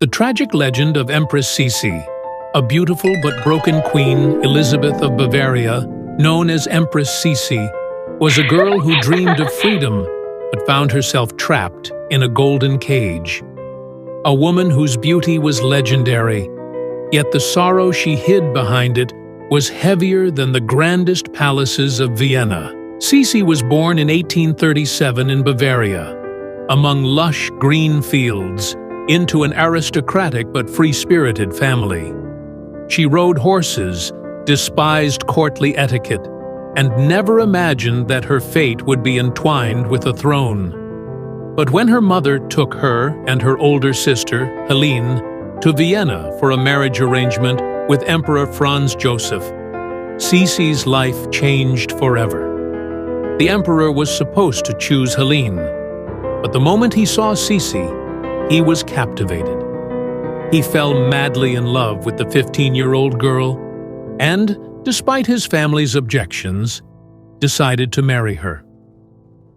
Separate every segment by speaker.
Speaker 1: The tragic legend of Empress Sisi, a beautiful but broken queen, Elizabeth of Bavaria, known as Empress Sisi, was a girl who dreamed of freedom but found herself trapped in a golden cage. A woman whose beauty was legendary, yet the sorrow she hid behind it was heavier than the grandest palaces of Vienna. Sisi was born in 1837 in Bavaria, among lush green fields, into an aristocratic but free-spirited family. She rode horses, despised courtly etiquette, and never imagined that her fate would be entwined with a throne. But when her mother took her and her older sister, Helene, to Vienna for a marriage arrangement with Emperor Franz Joseph, Sisi's life changed forever. The emperor was supposed to choose Helene, but the moment he saw Sisi, he was captivated. He fell madly in love with the 15-year-old girl and, despite his family's objections, decided to marry her.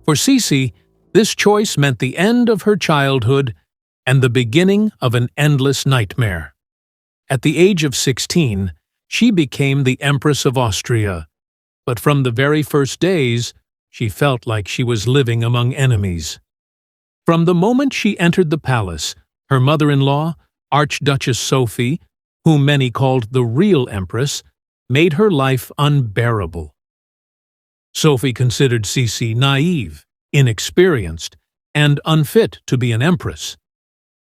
Speaker 1: For Sisi, this choice meant the end of her childhood and the beginning of an endless nightmare. At the age of 16, she became the Empress of Austria, but from the very first days, she felt like she was living among enemies. From the moment she entered the palace, her mother-in-law, Archduchess Sophie, whom many called the real empress, made her life unbearable. Sophie considered Sisi naive, inexperienced, and unfit to be an empress.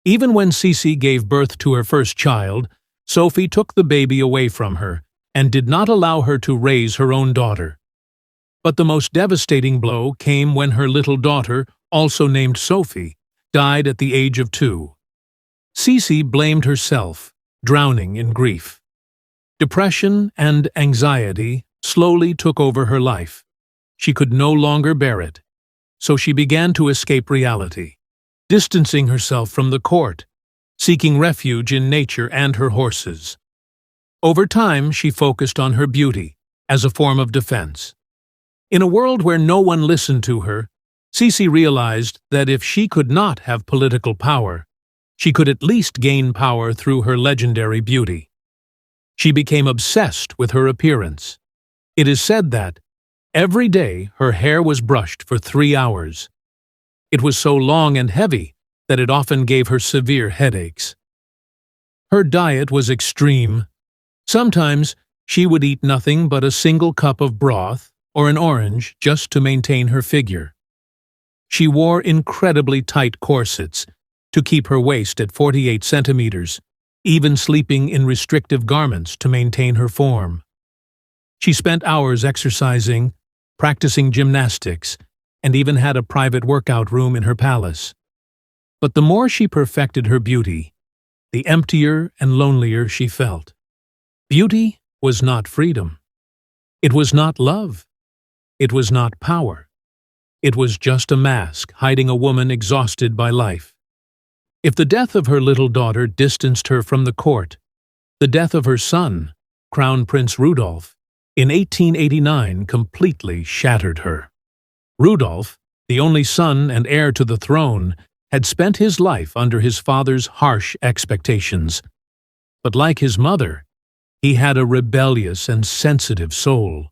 Speaker 1: Even when Sisi gave birth to her first child, Sophie took the baby away from her and did not allow her to raise her own daughter. But the most devastating blow came when her little daughter, also named Sophie, died at the age of 2. Sisi blamed herself, drowning in grief. Depression and anxiety slowly took over her life. She could no longer bear it, so she began to escape reality, distancing herself from the court, seeking refuge in nature and her horses. Over time, she focused on her beauty as a form of defense. In a world where no one listened to her, Sisi realized that if she could not have political power, she could at least gain power through her legendary beauty. She became obsessed with her appearance. It is said that every day her hair was brushed for 3 hours. It was so long and heavy that it often gave her severe headaches. Her diet was extreme. Sometimes she would eat nothing but a single cup of broth or an orange just to maintain her figure. She wore incredibly tight corsets to keep her waist at 48 centimeters, even sleeping in restrictive garments to maintain her form. She spent hours exercising, practicing gymnastics, and even had a private workout room in her palace. But the more she perfected her beauty, the emptier and lonelier she felt. Beauty was not freedom. It was not love. It was not power. It was just a mask hiding a woman exhausted by life. If the death of her little daughter distanced her from the court, the death of her son, Crown Prince Rudolph, in 1889 completely shattered her. Rudolph, the only son and heir to the throne, had spent his life under his father's harsh expectations. But like his mother, he had a rebellious and sensitive soul.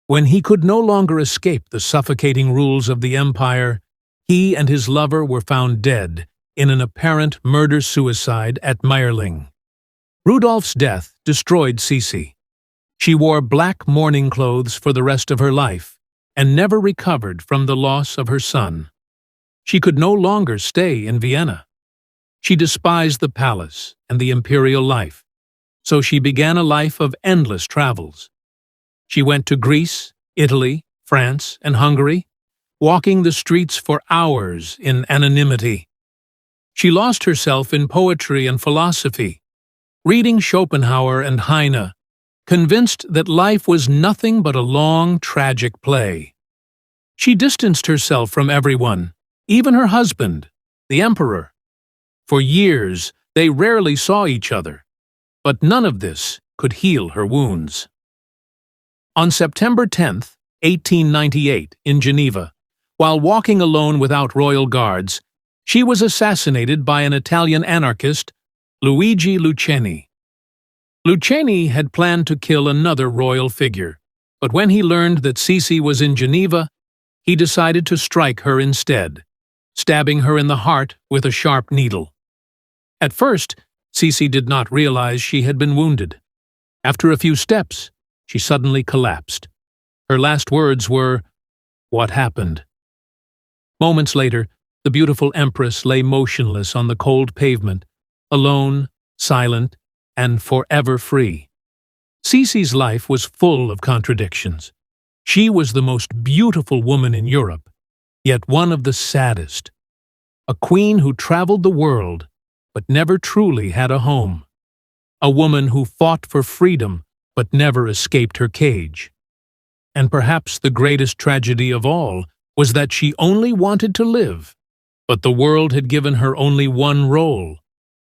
Speaker 1: When he could no longer escape the suffocating rules of the empire, he and his lover were found dead in an apparent murder-suicide at Mayerling. Rudolph's death destroyed Sisi. She wore black mourning clothes for the rest of her life and never recovered from the loss of her son. She could no longer stay in Vienna. She despised the palace and the imperial life, so she began a life of endless travels. She went to Greece, Italy, France, and Hungary, walking the streets for hours in anonymity. She lost herself in poetry and philosophy, reading Schopenhauer and Heine, convinced that life was nothing but a long, tragic play. She distanced herself from everyone, even her husband, the emperor. For years, they rarely saw each other, but none of this could heal her wounds. On September 10, 1898, in Geneva, while walking alone without royal guards, she was assassinated by an Italian anarchist Luigi Lucchesi. Lucchesi had planned to kill another royal figure, but when he learned that Sisi was in Geneva, he decided to strike her instead, stabbing her in the heart with a sharp needle. At first, Sisi did not realize she had been wounded. After a few steps, she suddenly collapsed. Her last words were, "What happened?" Moments later, the beautiful empress lay motionless on the cold pavement, alone, silent, and forever free. Sisi's life was full of contradictions. She was the most beautiful woman in Europe, yet one of the saddest. A queen who traveled the world, but never truly had a home. A woman who fought for freedom, but never escaped her cage. And perhaps the greatest tragedy of all was that she only wanted to live, but the world had given her only one role: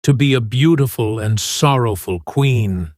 Speaker 1: to be a beautiful and sorrowful queen.